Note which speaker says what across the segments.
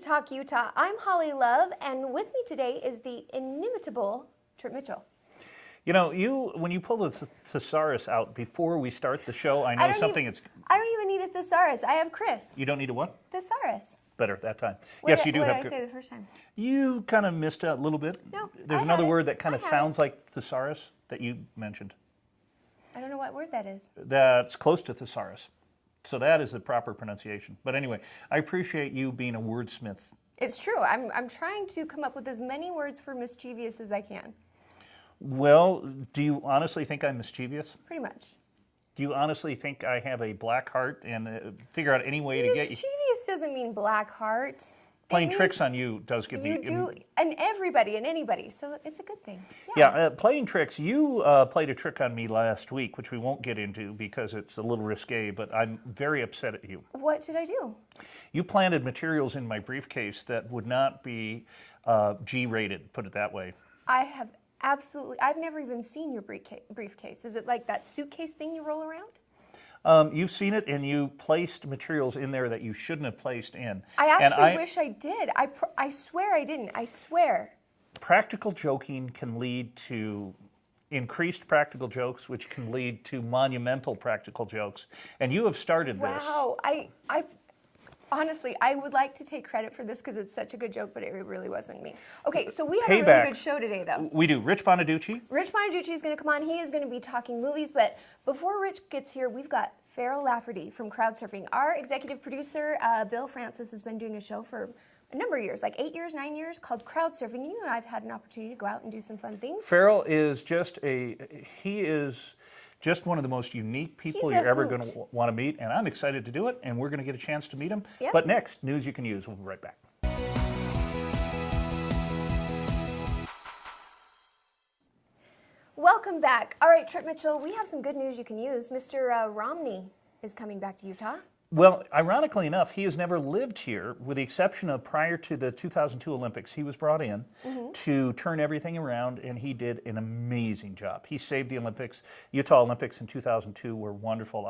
Speaker 1: Talk Utah. I'm Holly Love, and with me today is the inimitable Trip Mitchell.
Speaker 2: You know, when you pull the thesaurus out before we start the show, I know
Speaker 1: I
Speaker 2: something
Speaker 1: don't even need a thesaurus. I have Chris.
Speaker 2: You don't need a what?
Speaker 1: Thesaurus.
Speaker 2: Better at that time.
Speaker 1: What
Speaker 2: Yes, you do
Speaker 1: what
Speaker 2: have.
Speaker 1: did I say the first time?
Speaker 2: You kind of missed out a little bit.
Speaker 1: No,
Speaker 2: There's
Speaker 1: I
Speaker 2: another
Speaker 1: had it.
Speaker 2: word that kind
Speaker 1: I
Speaker 2: of
Speaker 1: had
Speaker 2: sounds like thesaurus that you mentioned.
Speaker 1: I don't know what word that is.
Speaker 2: That's close to thesaurus. So that is the proper pronunciation. But anyway, I appreciate you being a wordsmith.
Speaker 1: It's true. I'm trying to come up with as many words for mischievous as I can.
Speaker 2: Well, do you honestly think I'm mischievous?
Speaker 1: Pretty much.
Speaker 2: Do you honestly think I have a black heart and figure out any way to get you?
Speaker 1: Mischievous doesn't mean black heart.
Speaker 2: Playing tricks on you does give me...
Speaker 1: You do, and everybody and anybody, so it's a good thing.
Speaker 2: Yeah, playing tricks. You played a trick on me last week, which we won't get into because it's a little risque, but I'm very upset at you.
Speaker 1: What did I do?
Speaker 2: You planted materials in my briefcase that would not be G-rated, put it that way.
Speaker 1: I've never even seen your briefcase. Is it like that suitcase thing you roll around?
Speaker 2: You've seen it, and you placed materials in there that you shouldn't have placed in.
Speaker 1: I actually wish I did. I swear I didn't. I swear. Practical
Speaker 2: joking can lead to increased practical jokes, which can lead to monumental practical jokes. And you have started this.
Speaker 1: Wow. Honestly, I would like to take credit for this because it's such a good joke, but it really wasn't me. Okay, so we have a really good show today, though.
Speaker 2: We do. Rich Bonaducci.
Speaker 1: Rich Bonaducci is going to come on. He is going to be talking movies, but before Rich gets here, we've got Farrell Lafferty from Crowdsurfing. Our executive producer, Bill Francis, has been doing a show for a number of years, like 8 years, 9 years, called Crowdsurfing. You and I have had an opportunity to go out and do some fun things.
Speaker 2: Farrell is just one of the most unique people you're ever going to want to meet, and I'm excited to do it, and we're going to get a chance to meet him.
Speaker 1: Yep.
Speaker 2: But next, news you can use. We'll be right back.
Speaker 1: Welcome back. All right, Trip Mitchell, we have some good news you can use. Mr. Romney is coming back to Utah.
Speaker 2: Well, ironically enough, he has never lived here, with the exception of prior to the 2002 Olympics. He was brought in to turn everything around, and he did an amazing job. He saved the Olympics. Utah Olympics in 2002 were wonderful.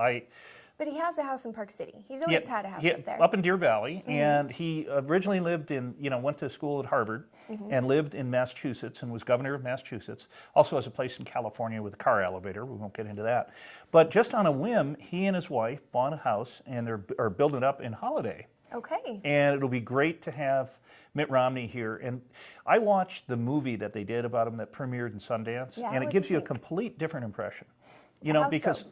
Speaker 1: But he has a house in Park City. He's always had a house up there.
Speaker 2: Up in Deer Valley, and he originally lived in, went to school at Harvard and lived in Massachusetts and was governor of Massachusetts. Also has a place in California with a car elevator. We won't get into that. But just on a whim, he and his wife bought a house, and they're building it up in Holiday.
Speaker 1: Okay.
Speaker 2: And it'll be great to have Mitt Romney here. And I watched the movie that they did about him that premiered in Sundance, and it gives you a complete different impression. Because...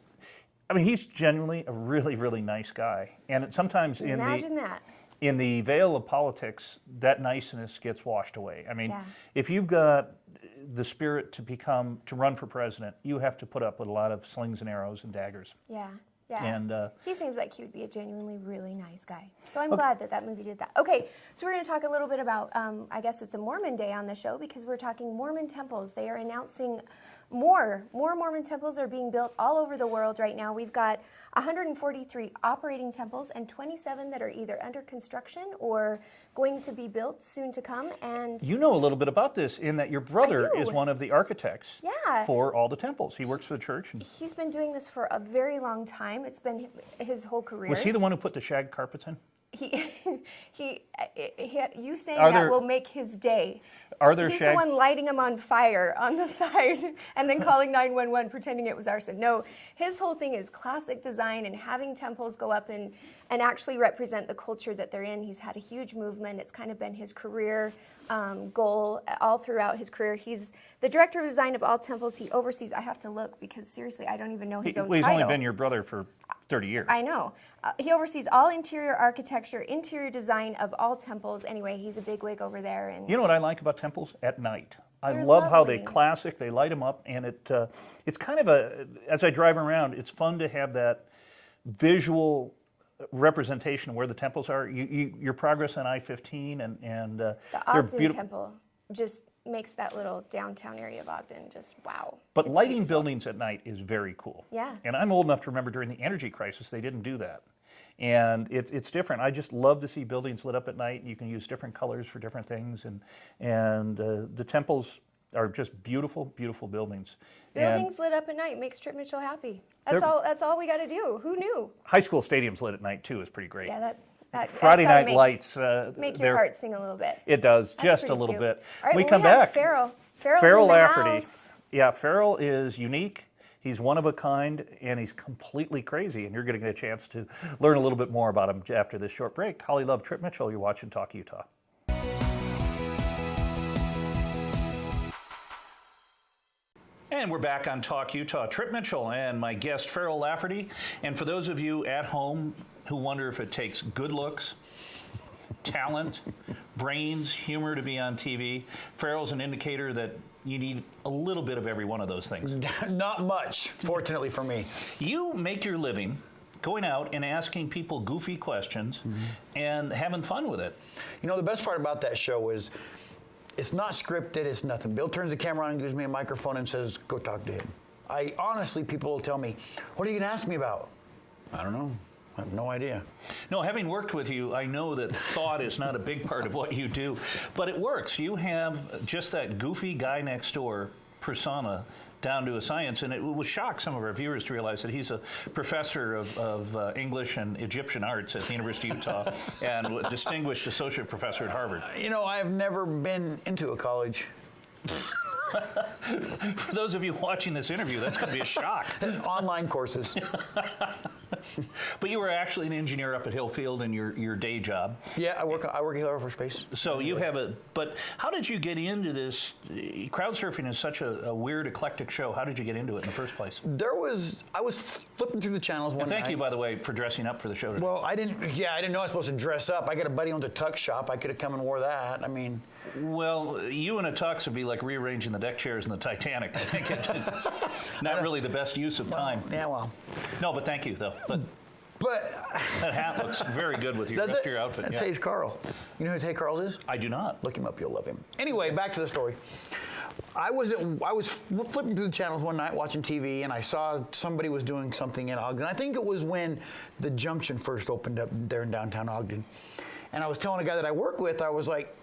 Speaker 2: I mean, he's genuinely a really, really nice guy. And sometimes in the veil of politics, that niceness gets washed away. I mean, if you've got the spirit to run for president, you have to put up with a lot of slings and arrows and daggers.
Speaker 1: Yeah. Yeah,
Speaker 2: and
Speaker 1: he seems like he would be a genuinely really nice guy. So I'm glad that movie did that. Okay, so we're going to talk a little bit about, I guess it's a Mormon day on the show because we're talking Mormon temples. They are announcing more Mormon temples are being built all over the world right now. We've got 143 operating temples and 27 that are either under construction or going to be built soon to come. And
Speaker 2: you know a little bit about this in that your brother is one of the architects for all the temples. He works for the church. And
Speaker 1: he's been doing this for a very long time. It's been his whole career.
Speaker 2: Was he the one who put the shag carpets in?
Speaker 1: You saying that will make his day. He's the one lighting them on fire on the side and then calling 911 pretending it was arson. No, his whole thing is classic design and having temples go up and actually represent the culture that they're in. He's had a huge movement. It's kind of been his career goal all throughout his career. He's the director of design of all temples. He oversees, I have to look because seriously, I don't even know his own title.
Speaker 2: He's only been your brother for 30 years.
Speaker 1: I know. He oversees all interior architecture, interior design of all temples. Anyway, he's a bigwig over there. And
Speaker 2: you know what I like about temples? At night.
Speaker 1: I
Speaker 2: love how they they light them up, and it's kind of as I drive around, it's fun to have that visual representation of where the temples are. Your progress on I-15 and
Speaker 1: the Ogden Temple just makes that little downtown area of Ogden just wow.
Speaker 2: But lighting buildings at night is very cool.
Speaker 1: Yeah.
Speaker 2: And I'm old enough to remember during the energy crisis they didn't do that. And it's different. I just love to see buildings lit up at night. You can use different colors for different things, and the temples are just beautiful, beautiful buildings.
Speaker 1: Buildings lit up at night makes Trip Mitchell happy. That's all we got to do. Who knew?
Speaker 2: High school stadiums lit at night too is pretty great.
Speaker 1: Yeah,
Speaker 2: Friday Night Lights.
Speaker 1: Make your heart sing a little bit.
Speaker 2: It does, just a little bit.
Speaker 1: All right,
Speaker 2: we come back.
Speaker 1: Farrell.
Speaker 2: Farrell Lafferty. Yeah, Farrell is unique. He's one of a kind, and he's completely crazy. And you're going to get a chance to learn a little bit more about him after this short break. Holly Love, Trip Mitchell, you're watching Talk Utah. And we're back on Talk Utah. Trip Mitchell and my guest, Farrell Lafferty. And for those of you at home who wonder if it takes good looks, talent, brains, humor to be on TV, Farrell's an indicator that you need a little bit of every one of those things.
Speaker 3: Not much, fortunately for me.
Speaker 2: You make your living going out and asking people goofy questions and having fun with it.
Speaker 3: You know, the best part about that show is it's not scripted, it's nothing. Bill turns the camera on and gives me a microphone and says, go talk to him. Honestly, people will tell me, what are you going to ask me about? I don't know. I have no idea.
Speaker 2: No, having worked with you, I know that thought is not a big part of what you do, but it works. You have just that goofy guy next door persona down to a science, and it would shock some of our viewers to realize that he's a professor of English and Egyptian arts at the University of Utah and a distinguished associate professor at Harvard.
Speaker 3: You know, I've never been into a college.
Speaker 2: For those of you watching this interview, that's going to be a shock.
Speaker 3: Online courses.
Speaker 2: But you were actually an engineer up at Hillfield in your day job.
Speaker 3: Yeah, I work at Hill Air Force Base.
Speaker 2: So you have but how did you get into this? Crowd surfing is such a weird, eclectic show. How did you get into it in the first place?
Speaker 3: I was flipping through the channels one night.
Speaker 2: Thank you, by the way, for dressing up for the show today.
Speaker 3: Well, I didn't know I was supposed to dress up. I got a buddy owns a tux shop. I could have come and wore that. I mean.
Speaker 2: Well, you in a tux would be like rearranging the deck chairs in the Titanic. I think not really the best use of time.
Speaker 3: Yeah, well.
Speaker 2: No, but thank you, though. But that hat looks very good with your outfit.
Speaker 3: That's Hayes Carl. You know who Hayes Carl is?
Speaker 2: I do not.
Speaker 3: Look him up, you'll love him. Anyway, back to the story. I was flipping through the channels one night watching TV, and I saw somebody was doing something in Ogden. I think it was when the Junction first opened up there in downtown Ogden. And I was telling a guy that I work with, I was like,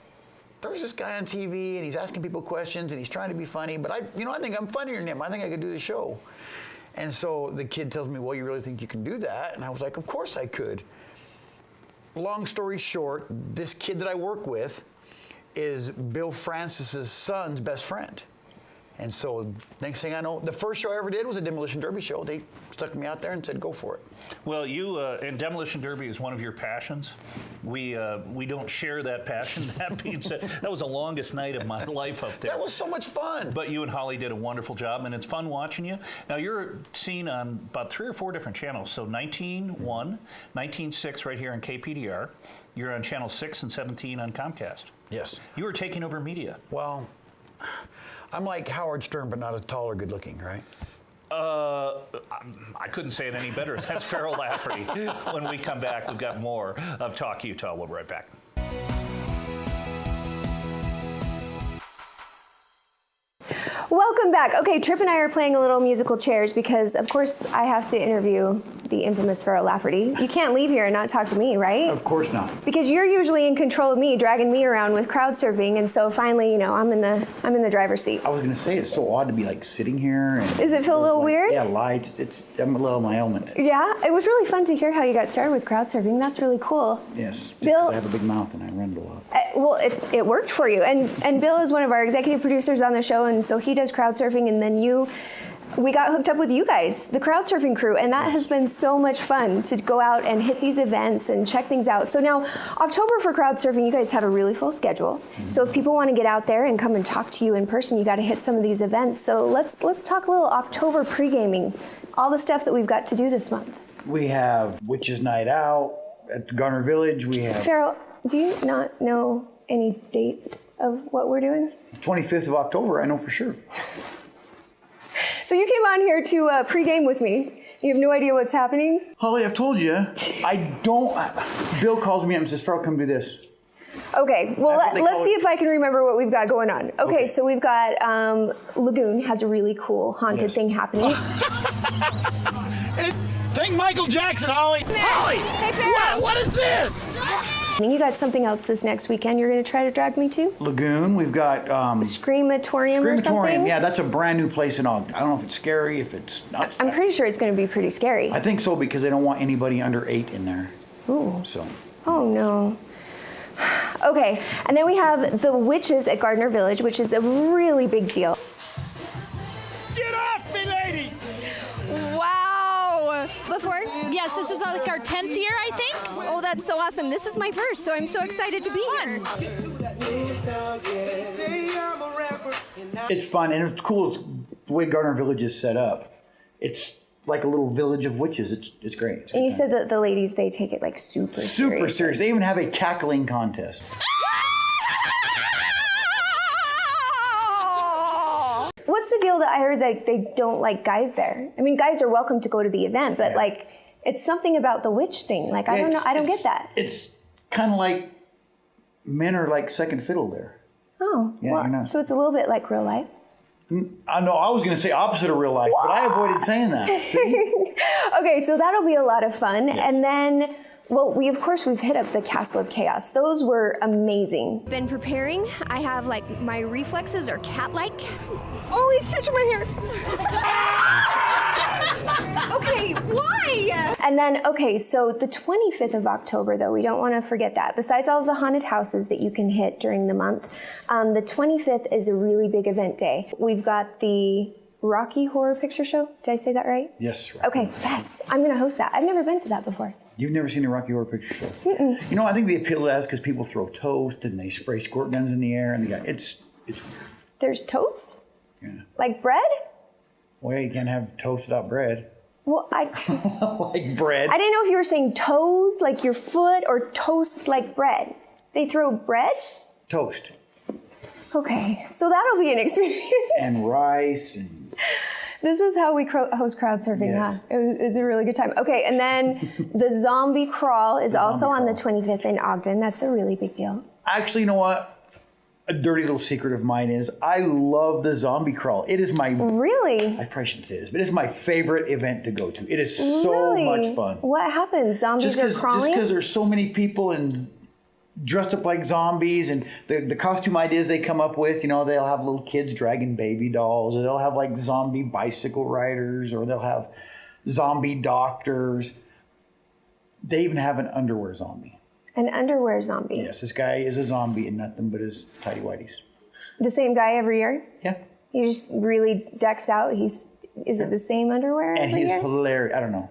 Speaker 3: there's this guy on TV, and he's asking people questions, and he's trying to be funny, but I think I'm funnier than him. I think I could do the show. And so the kid tells me, well, you really think you can do that? And I was like, of course I could. Long story short, this kid that I work with is Bill Francis's son's best friend. And so next thing I know, the first show I ever did was a Demolition Derby show. They stuck me out there and said, go for it.
Speaker 2: Well, you and Demolition Derby is one of your passions. We don't share that passion. That being said, that was the longest night of my life up there.
Speaker 3: That was so much fun.
Speaker 2: But you and Holly did a wonderful job, and it's fun watching you. Now, you're seen on about 3 or 4 different channels. So 19.1, 19.6 right here on KPDR. You're on channel 6 and 17 on Comcast.
Speaker 3: Yes.
Speaker 2: You were taking over media.
Speaker 3: Well, I'm like Howard Stern, but not as tall or good looking, right?
Speaker 2: I couldn't say it any better. That's Farrell Lafferty. When we come back, we've got more of Talk Utah. We'll be right back.
Speaker 1: Welcome back. Okay, Trip and I are playing a little musical chairs because, of course, I have to interview the infamous Farrell Lafferty. You can't leave here and not talk to me, right?
Speaker 3: Of course not.
Speaker 1: Because you're usually in control of me, dragging me around with crowd surfing, and so finally, I'm in the driver's seat.
Speaker 4: I was gonna say it's so odd to be like sitting here. And
Speaker 1: does it feel a little weird?
Speaker 4: Yeah, lights. I'm a little in my element.
Speaker 1: Yeah, it was really fun to hear how you got started with crowd surfing. That's really cool.
Speaker 4: Yes,
Speaker 1: Bill,
Speaker 4: I have a big mouth and I run a lot.
Speaker 1: Well, it worked for you, and Bill is one of our executive producers on the show, and so he does crowd surfing, and then we got hooked up with you guys, the crowd surfing crew, and that has been so much fun to go out and hit these events and check things out. So now, October for crowd surfing, you guys have a really full schedule. Mm-hmm. So if people want to get out there and come and talk to you in person, you got to hit some of these events. So let's talk a little October pre-gaming, all the stuff that we've got to do this month.
Speaker 4: We have Witches Night Out at Garner Village. We have
Speaker 1: Farrell, do you not know any dates of what we're doing?
Speaker 4: 25th of October, I know for sure.
Speaker 1: So you came on here to pre-game with me. You have no idea what's happening?
Speaker 4: Holly, I've told you. I don't. Bill calls me up and says, Farrell, come do this.
Speaker 1: Okay, well, let's see if I can remember what we've got going on. Okay. So we've got Lagoon has a really cool haunted thing happening.
Speaker 5: Thank Michael Jackson, Holly. Holly!
Speaker 1: Hey, Farrell!
Speaker 5: What is this?
Speaker 1: You got something else this next weekend you're going to try to drag me to?
Speaker 4: Lagoon, we've got...
Speaker 1: Screamatorium or something?
Speaker 4: Yeah, that's a brand new place in Ogden. I don't know if it's scary, if it's not.
Speaker 1: I'm pretty sure it's going to be pretty scary.
Speaker 4: I think so because they don't want anybody under 8 in there.
Speaker 1: Ooh.
Speaker 4: So.
Speaker 1: Oh no. Okay, and then we have the witches at Gardner Village, which is a really big deal.
Speaker 5: Get off me, lady!
Speaker 1: Wow! Before?
Speaker 6: Yes, this is like our 10th year, I think.
Speaker 1: Oh, that's so awesome. This is my first, so I'm so excited to be here.
Speaker 4: It's fun, and it's cool the way Gardner Village is set up. It's like a little village of witches. It's great. It's
Speaker 1: And you said that the ladies, they take it like super
Speaker 4: serious. They even have a cackling contest.
Speaker 1: What's the deal that I heard that they don't like guys there? I mean, guys are welcome to go to the event, but like, it's something about the witch thing. Like, I don't know. I don't get that.
Speaker 4: It's kind of like men are like second fiddle there.
Speaker 1: Oh,
Speaker 4: Yeah,
Speaker 1: well,
Speaker 4: you're not.
Speaker 1: so it's a little bit like real life.
Speaker 4: I know I was going to say opposite of real life, but I avoided saying that. See?
Speaker 1: Okay, so that'll be a lot of fun. And then, well, we've hit up the Castle of Chaos. Those were amazing. Been preparing. I have like my reflexes are cat-like. Oh, he's touching my hair. Okay, why? And then, okay, so the 25th of October, though, we don't want to forget that. Besides all of the haunted houses that you can hit during the month, the 25th is a really big event day. We've got the Rocky Horror Picture Show. Did I say that right?
Speaker 4: Yes. Right.
Speaker 1: Okay, yes, I'm going to host that. I've never been to that before.
Speaker 4: You've never seen the Rocky Horror Picture Show? You know, I think the appeal to that is because people throw toast and they spray squirt guns in the air, and it's weird.
Speaker 1: There's toast?
Speaker 4: Yeah.
Speaker 1: Like bread?
Speaker 4: Well, you can't have toast without bread.
Speaker 1: Well,
Speaker 4: Like bread.
Speaker 1: I didn't know if you were saying toes like your foot or toast like bread. They throw bread?
Speaker 4: Toast.
Speaker 1: Okay, so that'll be an experience.
Speaker 4: And rice and...
Speaker 1: This is how we host crowd surfing,
Speaker 4: Yes.
Speaker 1: huh? It was a really good time. Okay, and then the zombie crawl is also on the 25th in Ogden. That's a really big deal.
Speaker 4: Actually, you know what? A dirty little secret of mine is I love the zombie crawl. It is my...
Speaker 1: Really?
Speaker 4: I probably shouldn't say this, but it's my favorite event to go to. It is so
Speaker 1: Really?
Speaker 4: much fun.
Speaker 1: What happens? Zombies are crawling?
Speaker 4: Just because there's so many people and dressed up like zombies, and the costume ideas they come up with, you know, they'll have little kids dragging baby dolls, or they'll have like zombie bicycle riders, or they'll have zombie doctors. They even have an underwear zombie.
Speaker 1: An underwear zombie?
Speaker 4: Yes, this guy is a zombie in nothing but his tighty whities.
Speaker 1: The same guy every year?
Speaker 4: Yeah.
Speaker 1: He just really decks out. Is it the same underwear
Speaker 4: And
Speaker 1: every
Speaker 4: he's
Speaker 1: year?
Speaker 4: hilarious. I don't know.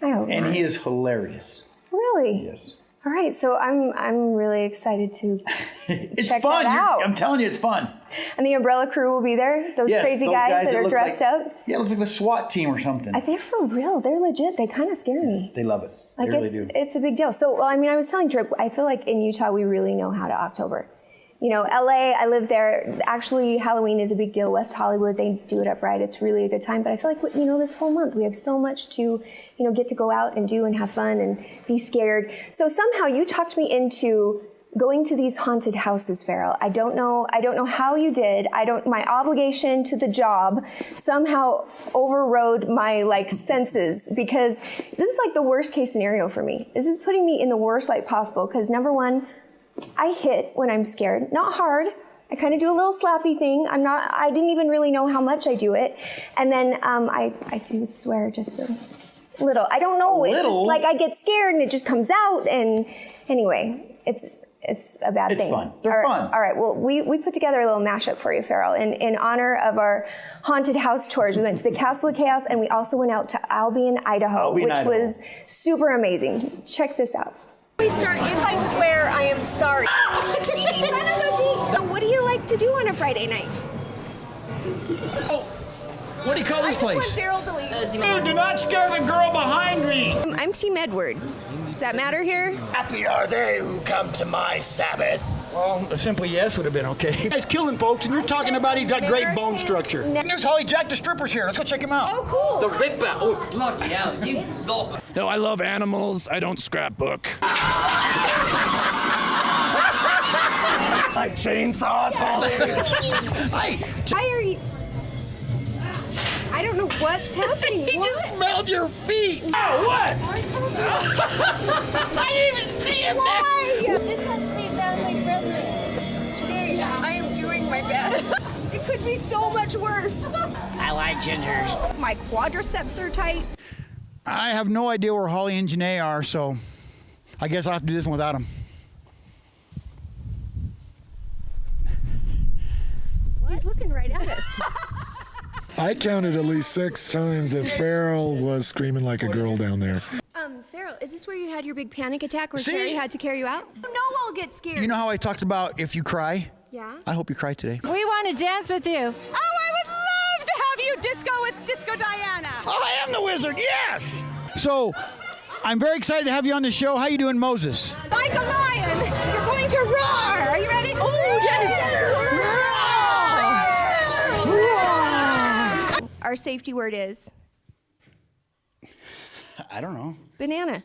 Speaker 1: I hope
Speaker 4: And
Speaker 1: not.
Speaker 4: he is hilarious.
Speaker 1: Really?
Speaker 4: Yes.
Speaker 1: All right, so I'm really excited to
Speaker 4: It's
Speaker 1: check
Speaker 4: fun.
Speaker 1: that out.
Speaker 4: I'm telling you, it's fun.
Speaker 1: And the umbrella crew will be there? Those
Speaker 4: Yes,
Speaker 1: crazy
Speaker 4: those
Speaker 1: guys that are
Speaker 4: look
Speaker 1: dressed
Speaker 4: like,
Speaker 1: up?
Speaker 4: Yeah, it looks like the SWAT team or something.
Speaker 1: They're for real. They're legit. They kind of scare me.
Speaker 4: They love it.
Speaker 1: Like
Speaker 4: they really do.
Speaker 1: It's a big deal. So, well, I mean, I was telling Trip, I feel like in Utah we really know how to October. You know, LA, I live there. Actually, Halloween is a big deal. West Hollywood, they do it up right. It's really a good time. But I feel like, you know, this whole month we have so much to, you know, get to go out and do and have fun and be scared. So somehow you talked me into going to these haunted houses, Farrell. I don't know how you did. My obligation to the job somehow overrode my like senses, because this is like the worst case scenario for me. This is putting me in the worst light possible, because number one, I hit when I'm scared, not hard. I kind of do a little slappy thing. I didn't even really know how much I do it. And then I do swear just a little. I don't know. It's just like I get scared and it just comes out. And anyway, it's a bad thing.
Speaker 4: It's fun. They're fun.
Speaker 1: All right. Well, we put together a little mashup for you, Farrell. In honor of our haunted house tours, we went to the Castle of Chaos, and we also went out to Albion, Idaho, which was super amazing. Check this out. We start, if I swear, I am sorry. What do you like to do on a Friday night?
Speaker 3: What do you call this place?
Speaker 1: I just want Daryl to leave.
Speaker 5: Dude, do not scare the girl behind me.
Speaker 1: I'm Team Edward. Does that matter here?
Speaker 5: Happy are they who come to my Sabbath.
Speaker 3: Well, a simple yes would have been okay. He's killing folks, and you're talking about he's got great bone structure. There's Holly Jack the stripper's here. Let's go check him out.
Speaker 1: Oh, cool.
Speaker 7: The Ripper. Oh, bloody hell. You thought.
Speaker 5: No, I love animals. I don't scrapbook. Like chainsaws, Holly.
Speaker 3: Hey,
Speaker 1: Why are you... I don't know what's happening.
Speaker 3: he just smelled your feet.
Speaker 5: Oh, what?
Speaker 3: I didn't even see him there.
Speaker 1: Why?
Speaker 6: This has to be family friendly.
Speaker 1: Today, I am doing my best. It could be so much worse.
Speaker 5: I like gingers.
Speaker 1: My quadriceps are tight.
Speaker 3: I have no idea where Holly and Janae are, so I guess I'll have to do this one without him.
Speaker 1: He's looking right at us.
Speaker 8: I counted at least 6 times that Farrell was screaming like a girl down there.
Speaker 1: Farrell, is this where you had your big panic attack where
Speaker 3: See?
Speaker 1: Carrie had to carry you out? No, I'll get scared.
Speaker 3: You know how I talked about if you cry?
Speaker 1: Yeah?
Speaker 3: I hope you cry today.
Speaker 6: We want to dance with you. Oh, I would love to have you disco with Disco Diana.
Speaker 3: I am the wizard, yes! So, I'm very excited to have you on the show. How you doing, Moses?
Speaker 6: Like a lion, you're going to roar. Are you ready? Oh, yes.
Speaker 1: Roar! Our safety word is
Speaker 3: I don't know.
Speaker 1: banana.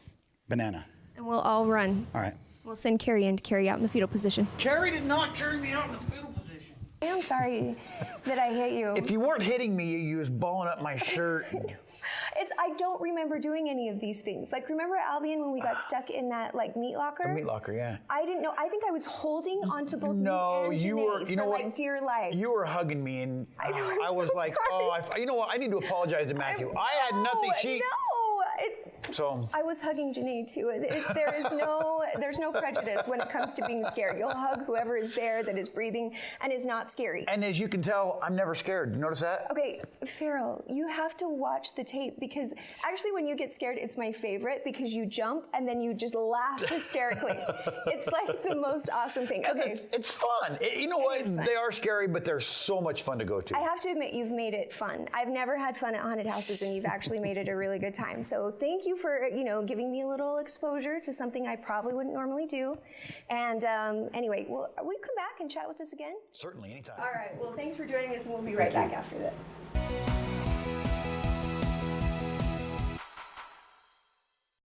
Speaker 3: Banana.
Speaker 1: And we'll all run.
Speaker 3: All right.
Speaker 1: We'll send Carrie in to carry you out in the fetal position.
Speaker 3: Carrie did not carry me out in the fetal position.
Speaker 1: I am sorry that I hit you.
Speaker 3: If you weren't hitting me, you was balling up my shirt.
Speaker 1: I don't remember doing any of these things. Like, remember Albion when we got stuck in that like meat locker?
Speaker 3: The meat locker, yeah.
Speaker 1: I didn't know. I think I was holding onto both
Speaker 3: No,
Speaker 1: me and
Speaker 3: you
Speaker 1: Janae
Speaker 3: were. You know
Speaker 1: for,
Speaker 3: what?
Speaker 1: like, dear life.
Speaker 3: You were hugging me, and
Speaker 1: I know, I'm
Speaker 3: I was
Speaker 1: so
Speaker 3: like,
Speaker 1: sorry.
Speaker 3: oh, you know what? I need to apologize to Matthew. I had nothing. So
Speaker 1: I was hugging Janae too. There's no prejudice when it comes to being scared. You'll hug whoever is there that is breathing and is not scary.
Speaker 3: And as you can tell, I'm never scared. You notice that?
Speaker 1: Okay, Farrell, you have to watch the tape because actually when you get scared, it's my favorite because you jump and then you just laugh hysterically. It's like the most awesome thing. Okay.
Speaker 3: It's fun. You know what?
Speaker 1: Fun.
Speaker 3: They are scary, but they're so much fun to go to.
Speaker 1: I have to admit, you've made it fun. I've never had fun at haunted houses, and you've actually made it a really good time. So thank you for giving me a little exposure to something I probably wouldn't normally do. And anyway, will we come back and chat with us again?
Speaker 3: Certainly, anytime.
Speaker 1: All right. Well, thanks for joining us, and we'll be right back after this.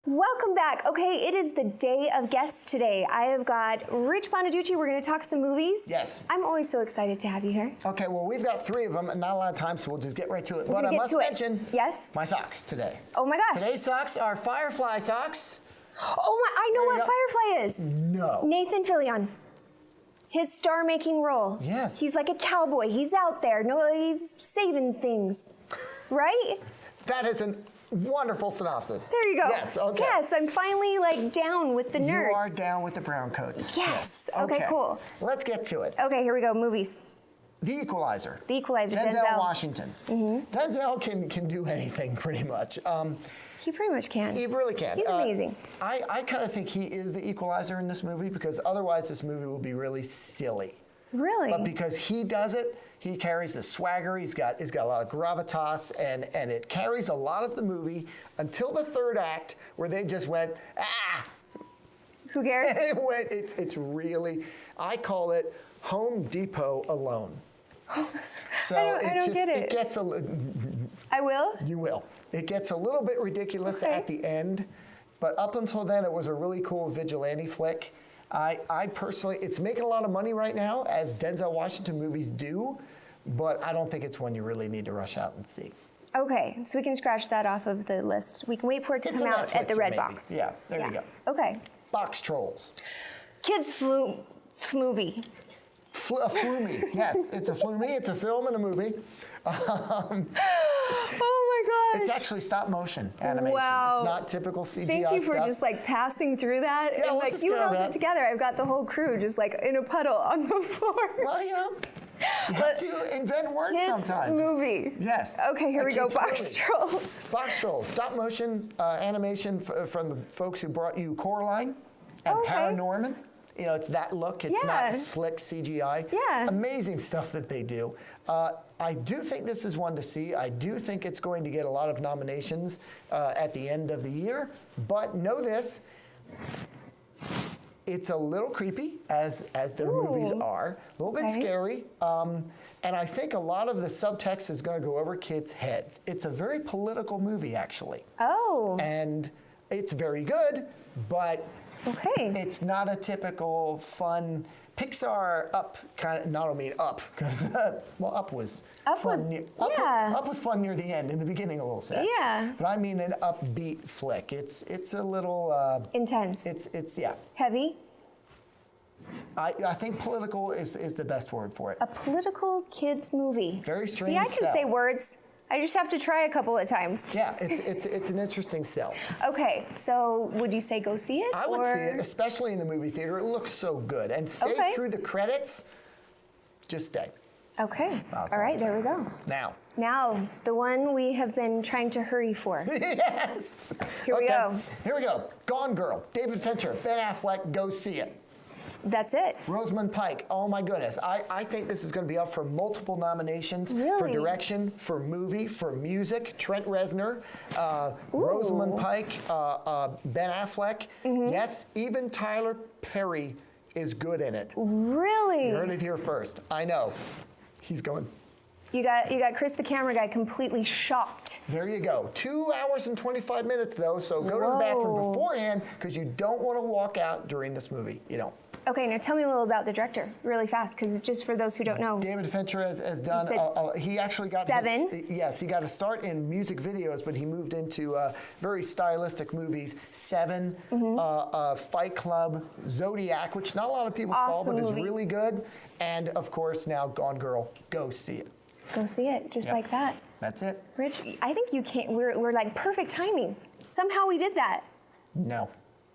Speaker 1: Welcome back. Okay, it is the day of guests today. I have got Rich Bonaducci. We're going to talk some movies.
Speaker 9: Yes.
Speaker 1: I'm always so excited to have you here.
Speaker 9: Okay, well, we've got 3 of them and not a lot of time, so we'll just get right to it. But I must mention my socks today.
Speaker 1: Oh my gosh.
Speaker 9: Today's socks are Firefly socks.
Speaker 1: Oh my, I know what Firefly is.
Speaker 9: No.
Speaker 1: Nathan Fillion. His star-making role.
Speaker 9: Yes.
Speaker 1: He's like a cowboy. He's out there. No, he's saving things. Right?
Speaker 9: That is a wonderful synopsis.
Speaker 1: There you go.
Speaker 9: Yes, okay.
Speaker 1: Yes, I'm finally like down with the nerds.
Speaker 9: You are down with the brown coats.
Speaker 1: Yes. Okay, cool.
Speaker 9: Let's get to it.
Speaker 1: Okay, here we go. Movies.
Speaker 9: The Equalizer.
Speaker 1: The Equalizer.
Speaker 9: Denzel Washington. Mm-hmm. Denzel can do anything pretty much.
Speaker 1: He pretty much can.
Speaker 9: He really can.
Speaker 1: He's amazing.
Speaker 9: I kind of think he is the Equalizer in this movie because otherwise this movie will be really silly.
Speaker 1: Really?
Speaker 9: But because he does it, he carries the swagger. He's got a lot of gravitas, and it carries a lot of the movie until the 3rd act where they just went
Speaker 1: Who cares?
Speaker 9: It's really, I call it Home Depot alone. So
Speaker 1: I don't get it.
Speaker 9: It gets a little.
Speaker 1: I will.
Speaker 9: You will. It gets a little bit ridiculous at the end, but up until then, it was a really cool vigilante flick. I personally, it's making a lot of money right now, as Denzel Washington movies do, but I don't think it's one you really need to rush out and see.
Speaker 1: Okay, so we can scratch that off of the list. We can wait for it to come out at the Red Box.
Speaker 9: Yeah, there you go.
Speaker 1: Okay.
Speaker 9: Box Trolls.
Speaker 1: Kids movie.
Speaker 9: A flumie, yes. It's a flumie. It's a film and a movie.
Speaker 1: Oh my God!
Speaker 9: It's actually stop motion animation.
Speaker 1: Wow.
Speaker 9: It's not typical CGI
Speaker 1: Thank you for
Speaker 9: stuff.
Speaker 1: just like passing through that.
Speaker 9: Yeah,
Speaker 1: and
Speaker 9: let's
Speaker 1: like
Speaker 9: just
Speaker 1: you
Speaker 9: get over
Speaker 1: held
Speaker 9: that.
Speaker 1: it together. I've got the whole crew just like in a puddle on the floor.
Speaker 9: Well, you have to invent words
Speaker 1: Kids
Speaker 9: sometimes.
Speaker 1: Movie.
Speaker 9: Yes.
Speaker 1: Okay, here we go.
Speaker 9: kid's
Speaker 1: Box Trolls.
Speaker 9: Box Trolls, stop motion animation from the folks who brought you Coraline and Paranorman. It's that look. It's not slick CGI.
Speaker 1: Yeah.
Speaker 9: Amazing stuff that they do. I do think this is one to see. I do think it's going to get a lot of nominations at the end of the year. But know this, it's a little creepy, as their movies are. A little bit scary. And I think a lot of the subtext is going to go over kids' heads. It's a very political movie, actually.
Speaker 1: Oh.
Speaker 9: And it's very good, but it's not a typical fun Pixar Up kind of. Not only Up, because Up was fun. Up was fun near the end. In the beginning, a little sad.
Speaker 1: Yeah.
Speaker 9: But I mean an upbeat flick. It's a little
Speaker 1: intense.
Speaker 9: It's
Speaker 1: Heavy.
Speaker 9: I think political is the best word for it.
Speaker 1: A political kids movie.
Speaker 9: Very strange.
Speaker 1: See, I can say words. I just have to try a couple of times.
Speaker 9: Yeah, it's an interesting sell.
Speaker 1: Okay, so would you say go see it?
Speaker 9: I would see it, especially in the movie theater. It looks so good. And stay through the credits. Just stay.
Speaker 1: Okay. All right, there we go.
Speaker 9: Now,
Speaker 1: the one we have been trying to hurry for.
Speaker 9: Yes.
Speaker 1: Here we go.
Speaker 9: Here we go. Gone Girl, David Fincher, Ben Affleck, go see it.
Speaker 1: That's it.
Speaker 9: Rosamund Pike, oh my goodness. I think this is going to be up for multiple nominations for direction, for movie, for music. Trent Reznor, Rosamund Pike, Ben Affleck. Yes, even Tyler Perry is good in it.
Speaker 1: Really?
Speaker 9: You heard it here first. I know. He's going.
Speaker 1: You got Chris the camera guy completely shocked.
Speaker 9: There you go. 2 hours and 25 minutes though, so go to the bathroom beforehand because you don't want to walk out during this movie. You don't.
Speaker 1: Okay, now tell me a little about the director, really fast, because just for those who don't know.
Speaker 9: David Fincher has done, he actually got
Speaker 1: 7.
Speaker 9: Yes, he got a start in music videos, but he moved into very stylistic movies. 7, Fight Club, Zodiac, which not a lot of people saw, but is really good. And of course now Gone Girl, go see it.
Speaker 1: Go see it, just like that.
Speaker 9: That's it.
Speaker 1: Rich, I think you can't, we're like perfect timing. Somehow we did that.
Speaker 9: No.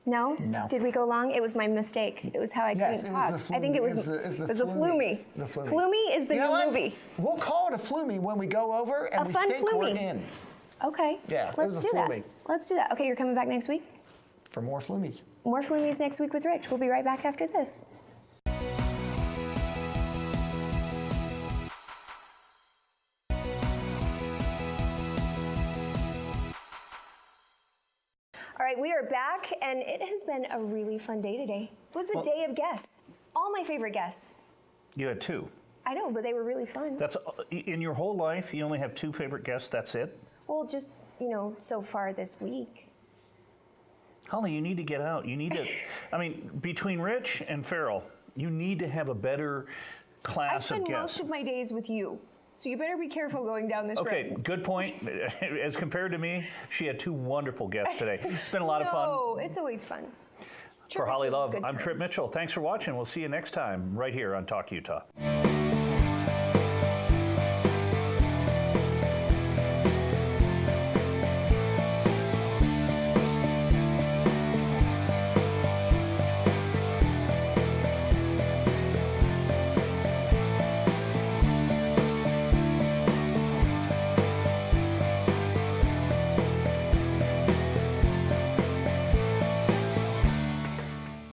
Speaker 1: No?
Speaker 9: No.
Speaker 1: Did we go long? It was my mistake. It was how I couldn't talk. I think it was the Flumy.
Speaker 9: The Flumy.
Speaker 1: Flumy is the new movie.
Speaker 9: We'll call it a Flumy when we go over and we think we're in.
Speaker 1: Okay.
Speaker 9: Yeah,
Speaker 1: let's do that. Let's do that. Okay, you're coming back next week?
Speaker 9: For more Flumies.
Speaker 1: More Flumies next week with Rich. We'll be right back after this. All right, we are back, and it has been a really fun day today. It was a day of guests. All my favorite guests.
Speaker 2: You had 2.
Speaker 1: I know, but they were really fun.
Speaker 2: That's in your whole life, you only have 2 favorite guests, that's it?
Speaker 1: Well, just, so far this week.
Speaker 2: Holly, you need to get out. You need to, I mean, between Rich and Farrell, you need to have a better class of guests.
Speaker 1: I spend most of my days with you. So you better be careful going down this road.
Speaker 2: Okay, good point. As compared to me, she had 2 wonderful guests today. It's been a lot of fun.
Speaker 1: No, it's always fun.
Speaker 2: For Holly Love, I'm Trip Mitchell. Thanks for watching. We'll see you next time right here on Talk Utah.